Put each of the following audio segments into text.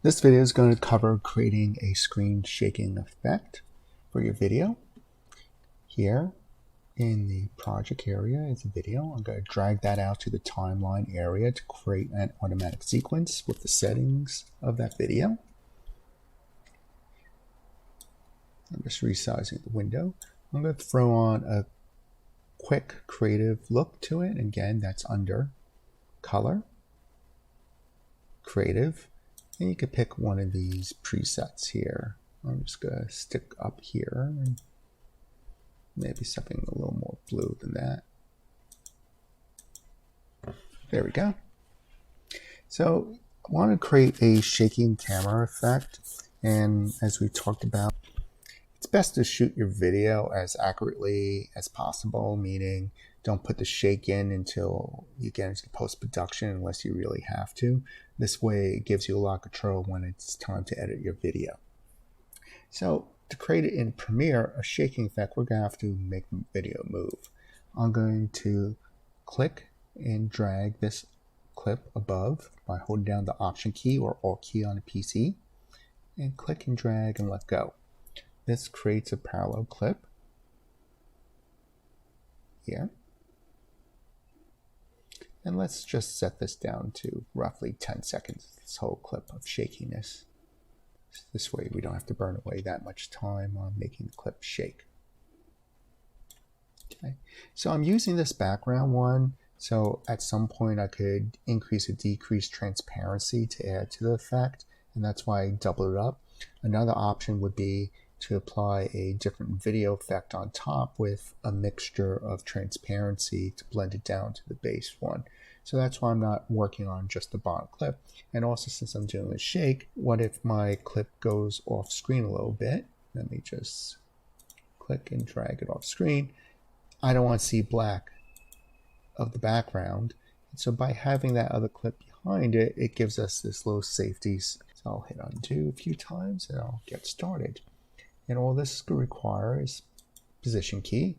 This video is going to cover creating a screen shaking effect for your video. Here in the project area is a video. I'm going to drag that out to the timeline area to create an automatic sequence with the settings of that video. I'm just resizing the window. I'm going to throw on a quick creative look to it. Again, that's under color, creative. And you could pick one of these presets here. I'm just going to stick up here and maybe something a little more blue than that. There we go. So I want to create a shaking camera effect. And as we talked about, it's best to shoot your video as accurately as possible, meaning don't put the shake in until you get into post-production unless you really have to. This way it gives you a lot of control when it's time to edit your video. So to create it in Premiere, a shaking effect, we're going to have to make the video move. I'm going to click and drag this clip above by holding down the Option key or Alt key on a PC, and click and drag and let go. This creates a parallel clip here. And let's just set this down to roughly 10 seconds, this whole clip of shakiness. This way we don't have to burn away that much time on making the clip shake. Okay, so I'm using this background one, so at some point I could increase or decrease transparency to add to the effect, and that's why I double it up. Another option would be to apply a different video effect on top with a mixture of transparency to blend it down to the base one. So that's why I'm not working on just the bottom clip. And also, since I'm doing a shake, what if my clip goes off screen a little bit? Let me just click and drag it off screen. I don't want to see black of the background. And so by having that other clip behind it, it gives us this little safety. So I'll hit undo a few times and I'll get started. And all this requires position key,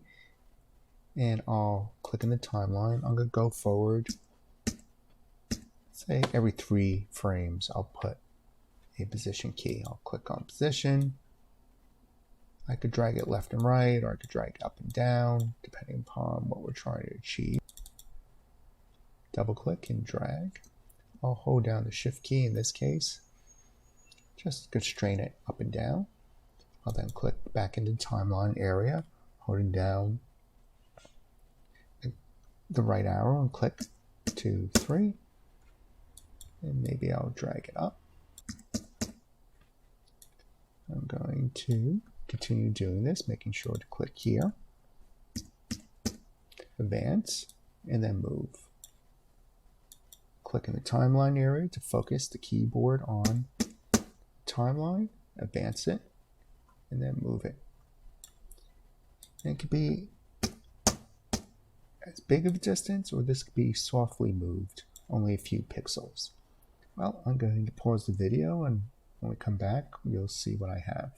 and I'll click in the timeline. I'm going to go forward, say every 3 frames I'll put a position key. I'll click on position. I could drag it left and right, or I could drag it up and down depending upon what we're trying to achieve. Double click and drag. I'll hold down the shift key in this case, just constrain it up and down. I'll then click back into the timeline area, holding down the right arrow and click 2, 3, and maybe I'll drag it up. I'm going to continue doing this, making sure to click here, advance, and then move. Click in the timeline area to focus the keyboard on timeline, advance it, and then move it. And it could be as big of a distance, or this could be softly moved, only a few pixels. Well, I'm going to pause the video, and when we come back, you'll see what I have.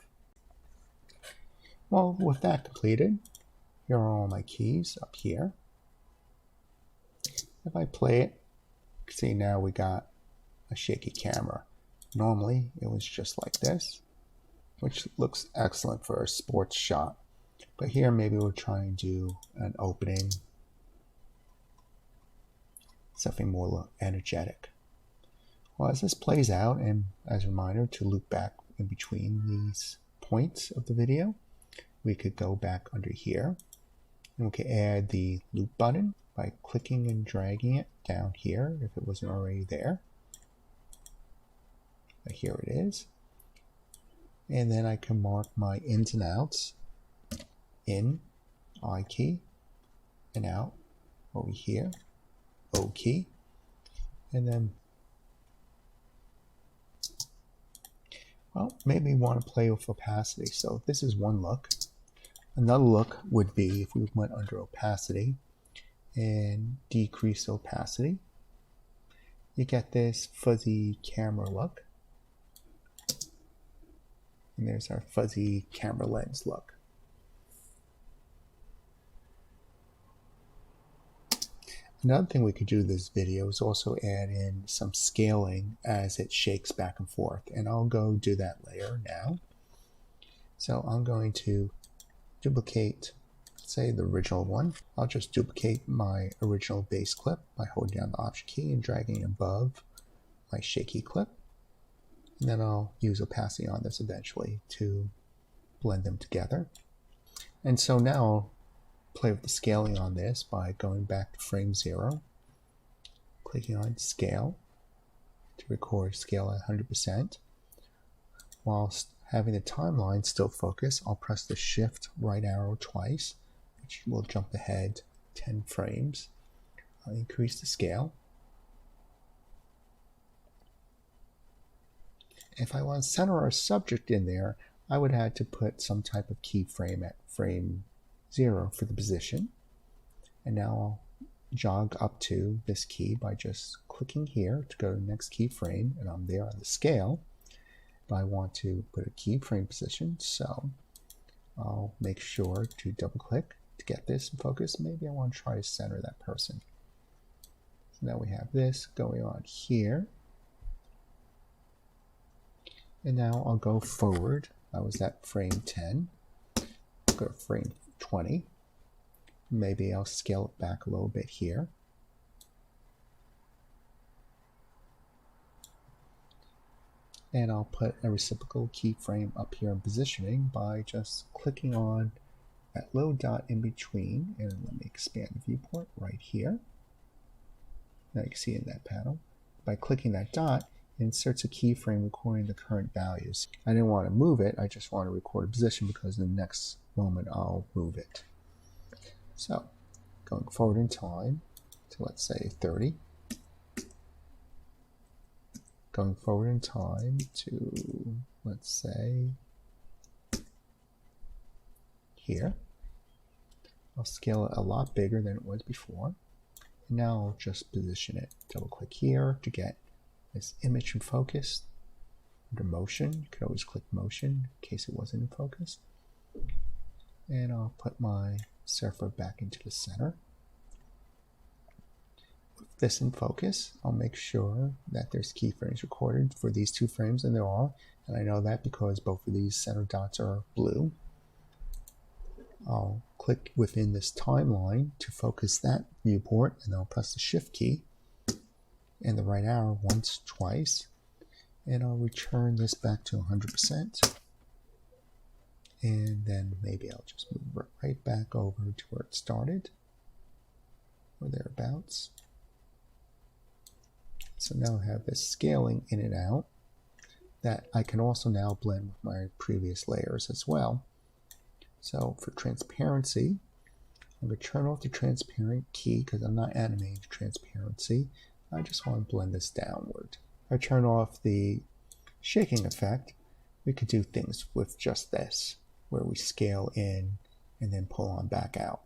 Well, with that completed, here are all my keys up here. If I play it, you can see now we got a shaky camera. Normally, it was just like this, which looks excellent for a sports shot. But here maybe we're trying to do an opening, something more energetic. Well, as this plays out, and as a reminder to loop back in between these points of the video, we could go back under here, and we could add the loop button by clicking and dragging it down here if it wasn't already there. But here it is. And then I can mark my ins and outs, in, I key, and out, over here, O key, and then, well, maybe we want to play with opacity. So this is one look. Another look would be if we went under opacity and decrease opacity. You get this fuzzy camera look. And there's our fuzzy camera lens look. Another thing we could do this video is also add in some scaling as it shakes back and forth, and I'll go do that layer now. So I'm going to duplicate, say, the original one. I'll just duplicate my original base clip by holding down the Option key and dragging it above my shaky clip. And then I'll use opacity on this eventually to blend them together. And so now I'll play with the scaling on this by going back to frame 0, clicking on Scale to record scale at 100%. Whilst having the timeline still focus, I'll press the Shift right arrow twice, which will jump ahead 10 frames. I'll increase the scale. If I want to center our subject in there, I would have to put some type of keyframe at frame 0 for the position. And now I'll jog up to this key by just clicking here to go to the next keyframe, and I'm there on the scale. But I want to put a keyframe position, so I'll make sure to double click to get this in focus. Maybe I want to try to center that person. So now we have this going on here. And now I'll go forward. I was at frame 10. I'll go to frame 20. Maybe I'll scale it back a little bit here. And I'll put a reciprocal keyframe up here in positioning by just clicking on that little dot in between. And let me expand the viewport right here. Now you can see in that panel. By clicking that dot, it inserts a keyframe recording the current values. I didn't want to move it, I just want to record a position because in the next moment I'll move it. So, going forward in time to, let's say, 30. Going forward in time to, let's say, here. I'll scale it a lot bigger than it was before. And now I'll just position it. Double click here to get this image in focus. Under motion, you could always click motion in case it wasn't in focus. And I'll put my surfer back into the center. With this in focus, I'll make sure that there's keyframes recorded for these 2 frames, and there are. And I know that because both of these center dots are blue. I'll click within this timeline to focus that viewport, and I'll press the Shift key and the right arrow once, twice, and I'll return this back to 100%. And then maybe I'll just move it right back over to where it started, or thereabouts. So now I have this scaling in and out that I can also now blend with my previous layers as well. So for transparency, I'm going to turn off the transparent key because I'm not animating transparency. I just want to blend this downward. If I turn off the shaking effect, we could do things with just this, where we scale in and then pull on back out.